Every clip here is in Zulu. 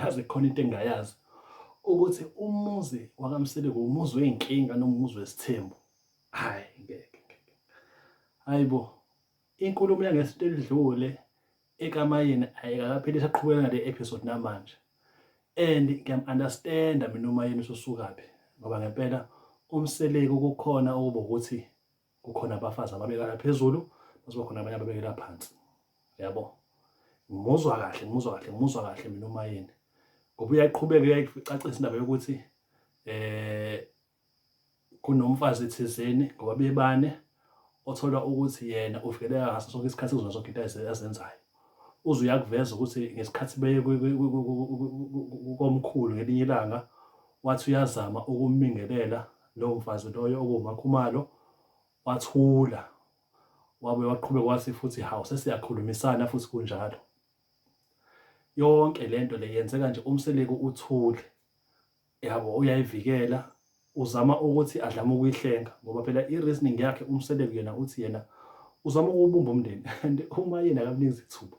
ngichaze khona into engayazi ukuthi umuzi wakaMseleko umuzi wey'nkinga noma umuzi wesithembu. Hhayi ngeke. Hayibo, inkulumo yangesinto elidlule ekaMayeni ayikakapheli isaqhubeka ngale episode namanje. And ngiyam-understand-a mina uMayeni ususukaphi ngoba ngempela uMseleko kukhona okuba ukuthi kukhona abafazi ababekela phezulu bese kukhona abanye ababekela phansi. Yabo, ngimuzwa kahle mina uMayeni ngoba uyaqhubeka uyayicacisa indaba yokuthi kunomfazi thizeni ngoba bebane othola ukuthi yena uvikeleka ngaso sonke isikhathi kuzona zonke into azenzayo. Uze uyakuveza ukuthi ngesikhathi beye komkhulu ngelinye ilanga wathi uyazama ukumingelela lowo mfazi loyo okuwumakhumalo, wathula. Wabuye waqhubeka wathi futhi hawu sesiyakhulumisana futhi kunjalo. Yonke lento le yenzeka nje uMseleko uthule. Yabo, uyayivikela, uzama ukuthi adlame ukuyihlenga ngoba phela i-reasoning yakhe uMseleko yena uthi yena uzama ukubumba umndeni and uMayeni akamnikezi ithuba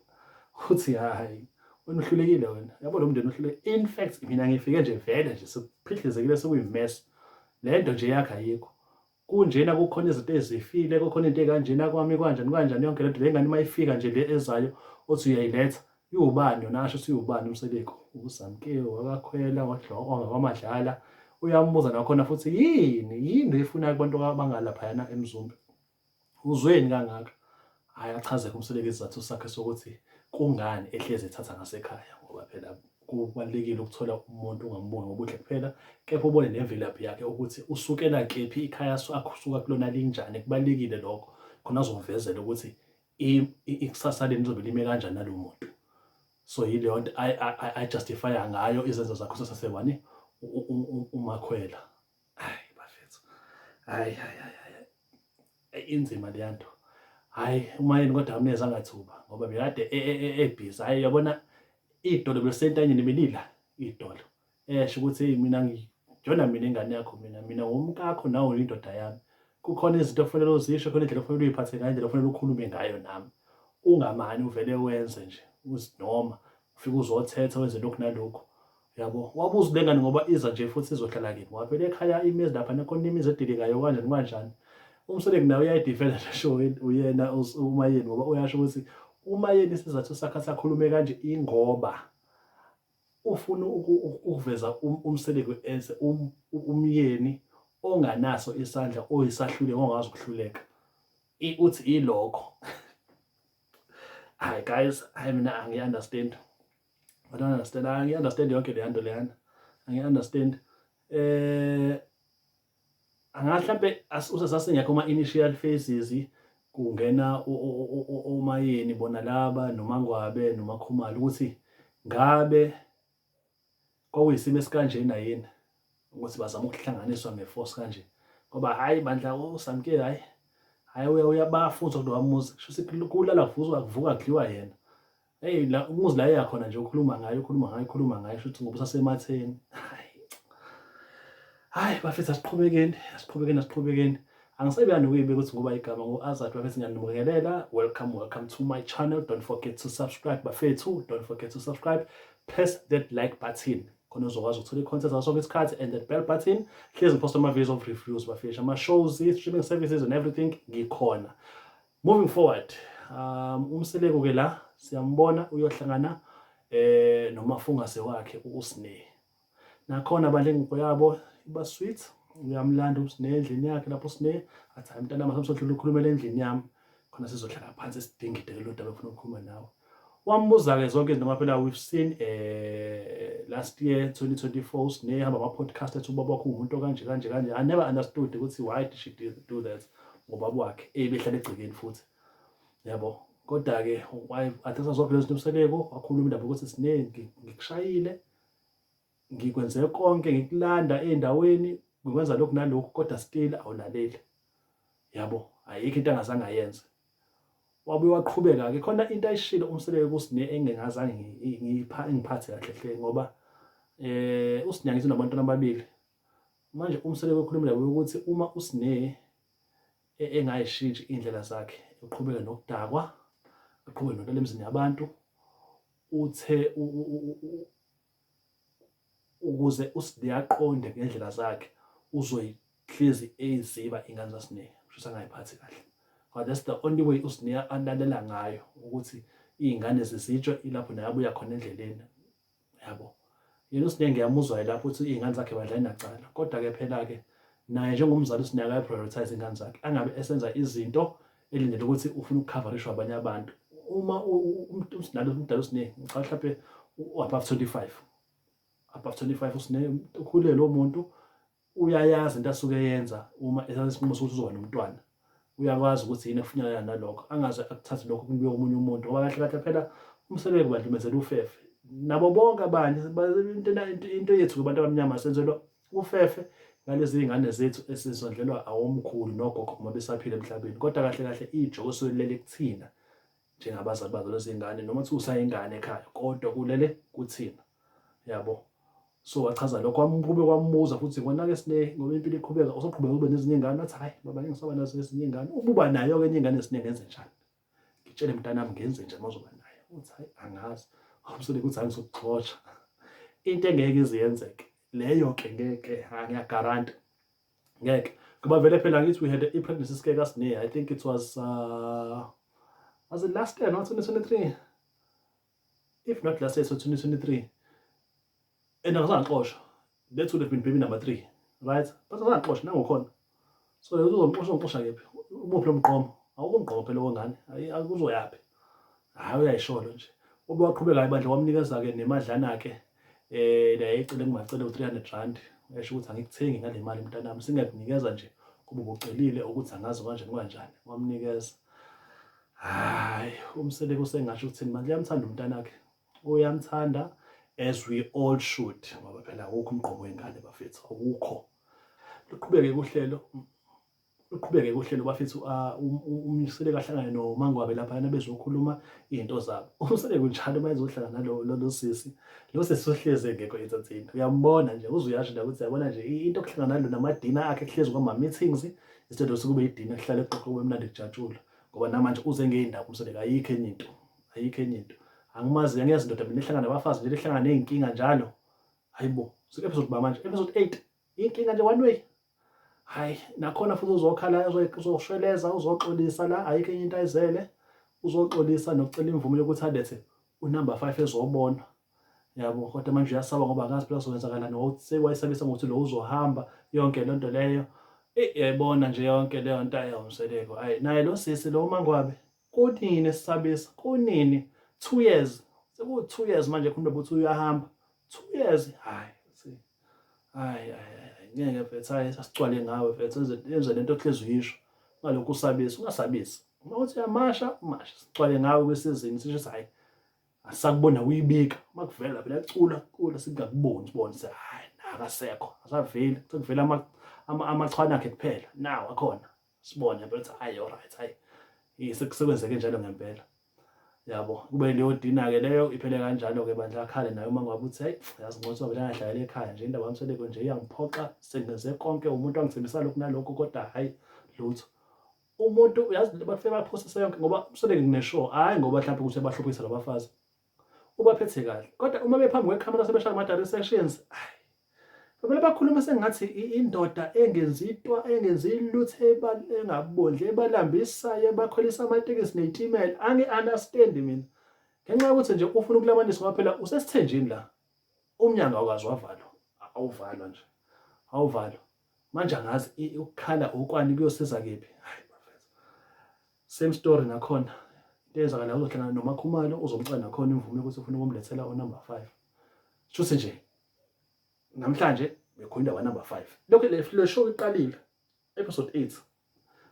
uthi hayi wena uhlulekile wena, yabo lo mndeni uhlulekile. In fact mina ngifike nje vele nje sekuphithizekile sekuyimess. Le nto nje yakhe ayikho kunjena, kukhona izinto ezifile, kukhona into ey'kanjena kwami kanjani yonke lento le ngane uma ifika nje le ezayo othi uyayiletha iwubani yona, asho ukuthi iwubani uMseleko, uZamkeli wakakhwela wakwaMadlala. Uyambuza nakhona futhi yini eyifunayo kubantu abangalaphayana eMzumbe, uzweni kangaka? Hhayi, achaze uMseleko isizathu sakhe sokuthi kungani ehlezi ethatha ngasekhaya ngoba phela kubalulekile ukuthola umuntu ungambuki ngobuhle kuphela kepha ubone nemvelaphi yakhe ukuthi usukela kephi, ikhaya asuka kulona linjani. Kubalulekile lokho khona azokuvezela ukuthi ikusasa leni lizobe lime kanjani nalo muntu. So yileyo nto I-justify-a ngayo izenzo zakho sasebani uMakhwela. Hayi bafethu, hayi inzima leya nto. Hhayi uMayeni kodwa akamnikeza angathuba ngoba bekade ebhizi. Hhayi uyabona idolo belisentanyeni belila idolo esho ukuthi hey mina ngijona mina ingane yakho, mina umkakho nawe uyindoda yami. Kukhona izinto okufanele uzisho, khona indlela okufanele uy'phathe ngayo, indlela okufanele ukhulume ngayo nami. Ungamane uvele wenze nje noma ufike uzothetha wenze lokhu nalokhu. Yabo, wabuza le ngane ngoba iza nje futhi izohlala kini ngoba phela ekhaya imizi lapha nakhona imizi edilikayo kanjani. uMseleko nawe uyayidifenda nje sho uyena uMayeni ngoba uyasho ukuthi uMayeni isizathu sakhe sakhulume kanje ingoba ufuna ukuveza uMseleko as umyeni onganaso isandla, oyisahluleki, ongazi ukuhluleka. Uthi ilokho. Hayi guys, hayi mina angi-understand. I don't understand. Angi-understand yonke le nto leyana. Angi-understand. Mhlampe usasasingekho ama-initial phases kungena uMayeni bona laba noMangwabe noMakhumalo ukuthi ngabe kwakuyisimo esikanjena yini ukuthi bazama ukuhlanganiswa nge-force kanje ngoba hhayi bandla uZamkeli hhayi uyabafunza kulowa muzi, kusho ukuthi kulala kuvuka kudliwa yena. Hey la umuzi la eyakhona nje ukhuluma ngayo kusho ukuthi ngoba usasematheni. Hhayi bafethu, asiqhubekeni. Angisebi nokuyibeka ukuthi ngoba igama ngo-Azad bafethu, ngiyanibingelela. Welcome to my channel. Don't forget to subscribe bafethu, don't forget to subscribe. Press that like button khona uzokwazi ukuthola i-content ngaso sonke isikhathi, and that bell button hlezi ngiposta ama-videos of reviews bafethu, ama-shows, streaming services and everything ngikhona. Moving forward, uMseleko-ke la siyambona uyohlangana nomafungase wakhe uSneh. Nakhona balengubo yabo iba sweet, uyamlanda uSneh endlini yakhe lapho uSneh athi hayi mntanami asamsodlula ukhulumela endlini yami khona sizohlala phansi sidingide lo ndaba ufuna ukukhuluma nawe. Wambuza-ke zonke izinto ngoba phela we've seen last year 2024 uSneh hamba ama-podcast ethi ubaba wakho uwumuntu okanje. I never understood ukuthi why did she do that ngobaba wakhe ebehlala egcekeni futhi. Yabo, kodwa-ke athi sazonke lezi zinto uMseleko wakhuluma indaba ukuthi Sneh ngikushayile, ngikwenze konke, ngikulanda ey'ndaweni, ngikwenza lokhu nalokhu kodwa still awulaleli. Yabo, ayikho into angazange ayenze. Wabuye waqhubeka-ke khona into ayishilo uMseleko kuSneh engingazange ngiphathe kahle hle ngoba uSneh angithi unabantwana ababili. Manje uMseleko ekhuluma indaba yokuthi uma uSneh engayishintshi iy'ndlela zakhe, uqhubeke ukuze uSineya aqonde ngendlela zakhe uzoyihlezi eziba ingane zaSineya kusho angayiphathi kahle. But that's the only way uSineya alalela ngayo ukuthi iy'ngane zizitshwe ilapho naye abuya khona endleleni, yabo. Yena uSineya ngiyamuzwa lapho ukuthi iy'ngane zakhe badlala nacala, kodwa-ke phela-ke naye njengomzali uSineya akayi-prioritize iy'ngane zakhe, angabe esenza izinto elindele ukuthi ufuna ukukhavarishwa abanye abantu. Uma umdala uSineya ngicabanga mhlawumbe above 25, above 25 uSineya ukhulile lo muntu, uyayazi into asuke yenza uma esazi isinqumo sokuthi uzoba nomntwana. Uyakwazi ukuthi yini ekufunyanana nalokho, angaze akuthathe lokho kubeke omunye umuntu ngoba kahle kahle phela umsebenzi badlumezela ufefe nabo bonke abanye. Into yethu kubantu abamnyama senzelwa ufefe ngalezi iy'ngane zethu esizondlelwa awomkhulu nogogo uma besaphila emhlabeni, kodwa kahle kahle ijoke osuke lilele kuthina njengabazali bazo lezi ngane, noma kuthiwa usayingane ekhaya kodwa kulele kuthina, yabo. So wachaza lokho kube kwambuza futhi ngona-ke Sineya ngoba impilo iqhubeka, usoqhubeka ube nezinye iy'ngane? Wathi hhayi baba, ngisaba nazo ezinye iy'ngane. Ukuba nayo-ke enye ingane eSineya ngenze njani? Ngitshele mntanami ngenze njani uma uzoba nayo? Uthi hhayi angazi. Umsole ukuthi hhayi ngizokuxosha. Into engeke ize yenzeke leyo-ke, ngeke, ngiyagaranta ngeke, ngoba vele phela ngithi we had i-pregnancy scare kaSineya. I think it was it last year, no, 2023? If not last year, so 2023. And akazangixosha. That would have been baby number 3, right? But akazangixosha nangokhona. So uzongixosha kephi? Ubuphi lo mqomo? Awukho umqomo phela wongane. Akuzoyaphi? Hhayi uyayisholo nje. Ube waqhubeka ibandla wamnikeza-ke nemadlana-ke ecele ngingacele u-R300. Uyasho ukuthi angikuthengi ngale mali mntanami, singakunikeza nje kube ubucelile ukuthi angazi kanjani kanjani. Wamnikeza. Hhayi, uMseleko usengasho ukuthini manje? Uyamthanda umntanakhe, uyamthanda, as we all should, ngoba phela awukho umqomo wengane bafethu, awukho. Luqhubeke kuhlelo bafethu. UMseleko ahlangane noMangwabe laphayana bezokhuluma iy'nto zabo. UMseleko njalo uma ezohlala nalo sisi, lo sisi ohlezi engekho ensinsini, uyambona nje, uze uyasho nje ukuthi yabona nje into okuhlangana nalo namadina akhe kuhlezi kwama-meetings instead of kube idina kuhlale kuxoxwe kube mnandi kujatshulwa, ngoba namanje uze ngey'ndaba uMseleko. Ayikho enye into, ayikho enye into. Angimazi, angiyazi indoda mina ehlangana nabafazi nje ehlangana ney'nkinga njalo. Hayibo, episode manje, episode 8, inkinga nje one way. Hayi, nakhona futhi uzokhala, uzoshweleza, uzoxolisa la, ayikho enye into ayizele. Uzoxolisa nokucela imvume yokuthi alethe unumber 5 ezobona, yabo. Kodwa manje uyasaba ngoba akazi phela kuzokwenzakala nokuthi sewayesabisa ngokuthi lo uzohamba yonke le nto leyo. Yayibona nje yonke leyo nto uMseleko. Hayi, naye lo sisi lo uMangwabe kunini esisabisa, kunini 2 years, seku-2 years manje khuluma ukuthi uyahamba 2 years. Hayi, hayi ngeke mfethu, hayi sasicwale ngawe mfethu, yenze lento ohlezi uyisho ngalokhu usabisa. Ungasabisi, uma uthi uyamasha umasha, sicwale ngawe kwesizini sisho ukuthi hhayi asakubona uyibika. Uma kuvela phela cula singakuboni, sibone ukuthi hhayi akasekho, asaveli, sekuvela amachwane akhe kuphela, nawo akhona, sibone phela ukuthi hhayi alright, hhayi sekwenzeke njalo ngempela, yabo. Kube leyo dina-ke leyo iphele kanjalo-ke bandla akhale naye uMangwabe uthi hhayi yazi ngothi vele angahlala ekhaya nje, indaba kaMseleko nje iyangiphoqa, sengenze konke, umuntu wangithembisa lokhu nalokhu, kodwa hhayi lutho. Umuntu uyazi bafike baphosise yonke ngoba uMseleko kuneshow, hhayi ngoba mhlawumbe ukuthi bahluphisa labafazi, ubaphethe kahle, kodwa uma bephambi kwekhamera sebeshaya ama-direct sections, hhayi vele bakhuluma sengathi indoda engenzi lutho, engabondli, ebalambisayo, ebakhwelisa amatekisi ney'timela. Angi-understand mina ngenxa yokuthi nje ufuna ukulamanisa ngoba phela usesithenjini la, umnyango awukazi wavalwa, awuvalwa nje, awuvalwa. Manje angazi ukukhala ukwani kuyosiza kephi. Hayi bafethu, same story nakhona. Into eyenzakala uzohlangana noMakhumalo, uzomcela nakhona imvume yokuthi ufuna ukumlethela unumber 5. Shuthi nje namhlanje bekhuluma number 5. Lokho le show iqalile episode 8.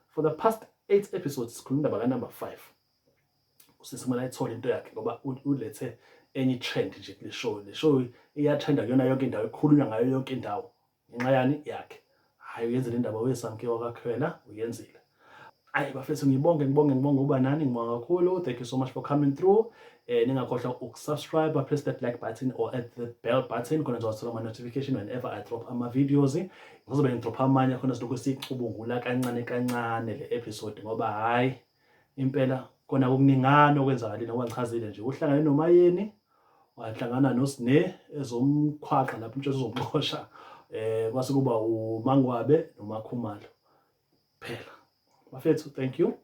For the past 8 episodes sikhuluma ndaba number 5. Usesimala ayithola into yakhe ngoba ulethe enye trend nje kule show. Le show iyatrenda kuyona yonke indawo, ekhulunywa ngayo yonke indawo. Ngenxa yani yakhe. Hayi uyenzile indaba weSamke wakaKhwela, uyenzile. Hayi bafethu, ngibonge uba nani, ngibonga kakhulu. Thank you so much for coming through. Ningakhohlwa ukusubscribe, press that like button or at the bell button khona uzothola ama-notification whenever I drop ama-videos. Ngizobe ngidropha amanye khona silokhu sicubungula kancane le episode ngoba hhayi impela khona okuningana okwenzakalile ngoba ngichazile nje uhlangane noMayeni, wahlangana noSine ezomkhwaqa lapho umtshela uzomqosha kwase kuba uMangwabe noMakhumalo phela bafethu. Thank you.